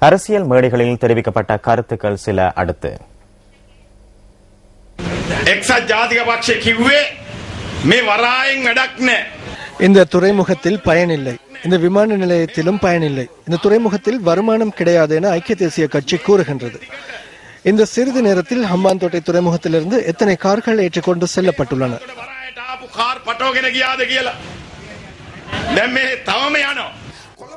அரசியல் மேடைகளில் தெரிவிக்கப்பட்ட கருத்துக்கள் சில அடுத்து. இந்த துறைமுகத்தில் பயனில்லை, இந்த விமான நிலையத்திலும் பயனில்லை, இந்த துறைமுகத்தில் வருமானம் கிடையாது என ஐக்கிய தேசிய கட்சி கூறுகின்றது. இந்த சிறிது நேரத்தில் ஹம்பாந்தோட்டை துறைமுகத்திலிருந்து எத்தனை கார்கள் ஏற்றிக்கொண்டு செல்லப்பட்டுள்ளன?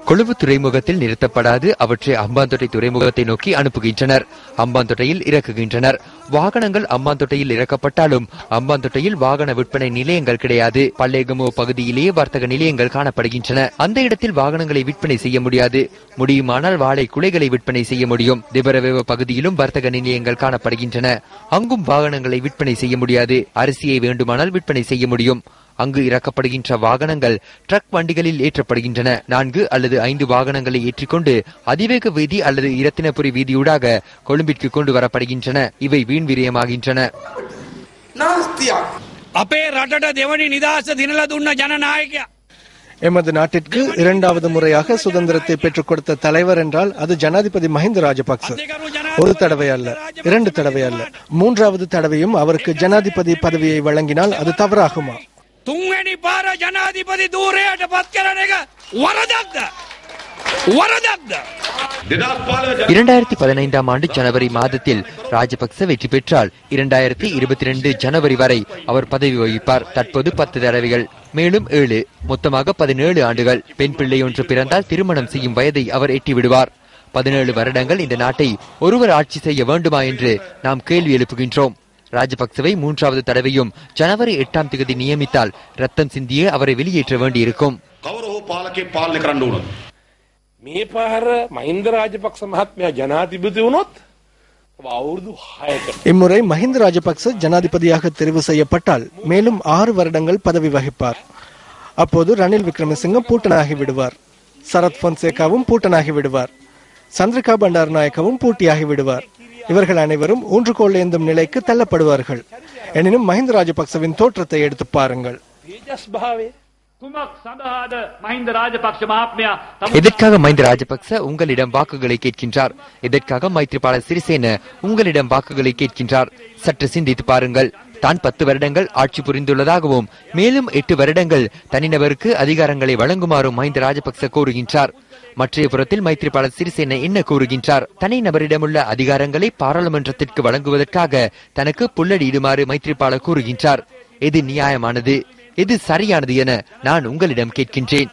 கொழும்பு துறைமுகத்தில் நிறுத்தப்படாது அவற்றை அம்பாந்தோட்டை துறைமுகத்தை நோக்கி அனுப்புகின்றனர். அம்பாந்தோட்டையில் இறக்குகின்றனர். வாகனங்கள் அம்பாந்தோட்டையில் இறக்கப்பட்டாலும் அம்பாந்தோட்டையில் வாகன விற்பனை நிலையங்கள் கிடையாது. பல்லேகமோ பகுதியிலேயே வர்த்தக நிலையங்கள் காணப்படுகின்றன. அந்த இடத்தில் வாகனங்களை விற்பனை செய்ய முடியாது. முடியுமானால் வாழை குலைகளை விற்பனை செய்ய முடியும். திபரவேவ பகுதியிலும் வர்த்தக நிலையங்கள் காணப்படுகின்றன. அங்கும் வாகனங்களை விற்பனை செய்ய முடியாது. அரிசியை வேண்டுமானால் விற்பனை செய்ய முடியும். அங்கு இறக்கப்படுகின்ற வாகனங்கள் ட்ரக் வண்டிகளில் ஏற்றப்படுகின்றன. 4 அல்லது 5 வாகனங்களை ஏற்றிக்கொண்டு அதிவேக வீதி அல்லது இரத்தினபுரி வீதியூடாக கொழும்பிற்கு கொண்டு வரப்படுகின்றன. இவை வீண் விரயமாகின்றன. எமது நாட்டிற்கு 2வது முறையாக சுதந்திரத்தை பெற்றுக் கொடுத்த தலைவர் என்றால் அது ஜனாதிபதி மஹிந்த ராஜபக்ச. ஒரு தடவை அல்ல, 2 தடவை அல்ல, 3வது தடவையும் அவருக்கு ஜனாதிபதி பதவியை வழங்கினால் அது தவறாகுமா? 2015 ஆண்டு ஜனவரி மாதத்தில் ராஜபக்ச வெற்றி பெற்றால் 2022 ஜனவரி வரை அவர் பதவி வகிப்பார். தற்போது 10 தடவைகள், மேலும் 7, மொத்தமாக 17 ஆண்டுகள். பெண் பிள்ளை ஒன்று பிறந்தால் திருமணம் செய்யும் வயதை அவர் எட்டிவிடுவார். 17 வருடங்கள் இந்த நாட்டை ஒருவர் ஆட்சி செய்ய வேண்டுமா என்று நாம் கேள்வி எழுப்புகின்றோம். ராஜபக்சவை 3வது தடவையும் ஜனவரி 8ஆம் தேதி நியமித்தால் ரத்தம் சிந்தியே அவரை வெளியேற்ற வேண்டியிருக்கும். இம்முறை மஹிந்த ராஜபக்ச ஜனாதிபதியாக தெரிவு செய்யப்பட்டால் மேலும் 6 வருடங்கள் பதவி வகிப்பார். அப்போது ரணில் விக்ரமசிங்க பூட்டனாகி விடுவார். சரத் பொன்சேகாவும் பூட்டனாகி விடுவார். சந்திரிகா பண்டாரநாயக்கவும் பூட்டியாகி விடுவார். இவர்கள் அனைவரும் ஊன்றுகோல் ஏந்தும் நிலைக்கு தள்ளப்படுவார்கள். எனினும் மஹிந்த ராஜபக்சவின் தோற்றத்தை எடுத்து பாருங்கள். எதற்காக மஹிந்த ராஜபக்ச உங்களிடம் வாக்குகளை கேட்கின்றார்? எதற்காக மைத்ரிபால சிறிசேன உங்களிடம் வாக்குகளை கேட்கின்றார்? சற்று சிந்தித்து பாருங்கள். தான் 10 வருடங்கள் ஆட்சி புரிந்துள்ளதாகவும் மேலும் 8 வருடங்கள் தனிநபருக்கு அதிகாரங்களை வழங்குமாறும் மஹிந்த ராஜபக்ச கோருகின்றார். மற்றைய புறத்தில் மைத்ரிபால சிறிசேன என்ன கூறுகின்றார்? தனிநபரிடமுள்ள அதிகாரங்களை பாராளுமன்றத்திற்கு வழங்குவதற்காக தனக்கு புல்லடியிடுமாறு மைத்ரிபால கூறுகின்றார். எது நியாயமானது, எது சரியானது என நான் உங்களிடம் கேட்கின்றேன்.